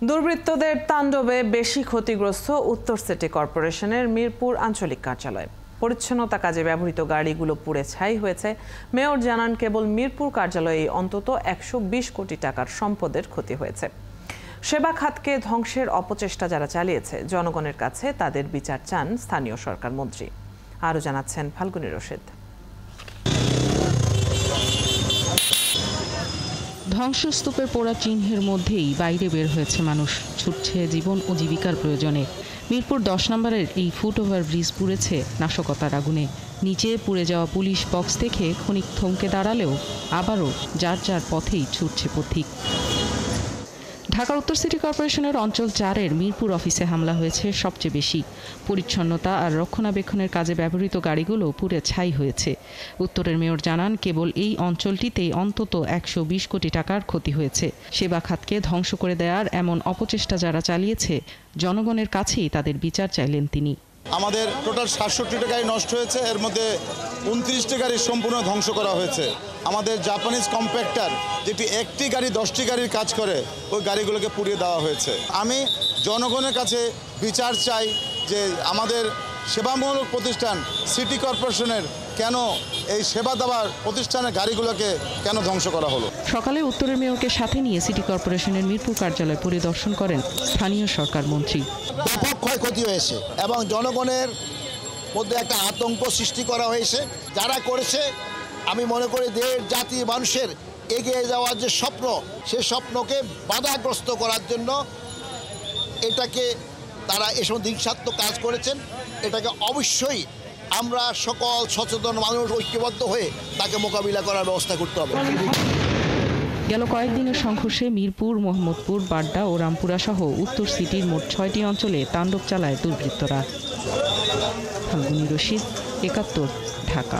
দুর্বৃত্তদের তাণ্ডবে বেশি ক্ষতিগ্রস্ত উত্তর সিটি কর্পোরেশনের মিরপুর আঞ্চলিক কার্যালয়। পরিচ্ছন্নতা কাজে ব্যবহৃত গাড়িগুলো পুড়ে ছাই হয়েছে। মেয়র জানান, কেবল মিরপুর কার্যালয়ে অন্তত 120 কোটি টাকার সম্পদের ক্ষতি হয়েছে। সেবা খাতকে ধ্বংসের অপচেষ্টা যারা চালিয়েছে, জনগণের কাছে তাদের বিচার চান স্থানীয় সরকার মন্ত্রী। আরও জানাচ্ছেন ফাল্গুনী রশিদ। ধ্বংসস্তূপের পোড়া চিহ্নের মধ্যেই বাইরে বের হয়েছে মানুষ, ছুটছে জীবন ও জীবিকার প্রয়োজনে। মিরপুর 10 নম্বরের এই ফুটওভার ব্রিজ পুড়েছে নাশকতার আগুনে। নিচে পুড়ে যাওয়া পুলিশ বক্স দেখে ক্ষণিক থমকে দাঁড়ালেও আবারও যার যার পথেই ছুটছে পথিক। ঢাকার উত্তর সিটি কর্পোরেশনের অঞ্চল 4-এর মিরপুর অফিসে হামলা হয়েছে সবচেয়ে বেশি। পরিচ্ছন্নতা আর রক্ষণাবেক্ষণের কাজে ব্যবহৃত গাড়িগুলো পুড়ে ছাই হয়েছে। উত্তরের মেয়র জানান, কেবল এই অঞ্চলটিতেই অন্তত 120 কোটি টাকার ক্ষতি হয়েছে। সেবা খাতকে ধ্বংস করে দেওয়ার এমন অপচেষ্টা যারা চালিয়েছে, জনগণের কাছেই তাদের বিচার চাইলেন তিনি। আমাদের টোটাল 67টা গাড়ি নষ্ট হয়েছে, এর মধ্যে 29টি গাড়ি সম্পূর্ণ ধ্বংস করা হয়েছে। আমাদের জাপানিজ কম্প্যাক্টার, যেটি একটি গাড়ি 10টি গাড়ির কাজ করে, ওই গাড়িগুলোকে পুড়িয়ে দেওয়া হয়েছে। আমি জনগণের কাছে বিচার চাই যে আমাদের সেবামূলক প্রতিষ্ঠান সিটি কর্পোরেশনের কেন এই সেবা দেওয়ার প্রতিষ্ঠানের গাড়িগুলোকে কেন ধ্বংস করা হলো। সকালে উত্তরের মেয়রকে সাথে নিয়ে সিটি কর্পোরেশনের মিরপুর কার্যালয় পরিদর্শন করেন স্থানীয় সরকার মন্ত্রী। ব্যাপক ক্ষয়ক্ষতি হয়েছে এবং জনগণের মধ্যে একটা আতঙ্ক সৃষ্টি করা হয়েছে। যারা করেছে, আমি মনে করি দেশ জাতি মানুষের এগিয়ে যাওয়ার যে স্বপ্ন, সে স্বপ্নকে বাধাগ্রস্ত করার জন্য এটাকে তারা এসব হিংসাত্মক কাজ করেছেন। এটাকে অবশ্যই আমরা সকল সচেতন মানুষ ঐক্যবদ্ধ হয়ে তাকে মোকাবিলা করার ব্যবস্থা করতে হবে। গেল কয়েকদিনের সংঘর্ষে মিরপুর, মোহাম্মদপুর, বাড্ডা ও রামপুরা সহ উত্তর সিটির মোট 6টি অঞ্চলে তাণ্ডব চালায় দুর্বৃত্তরা। ফাল্গুনী রশিদ, 71, ঢাকা।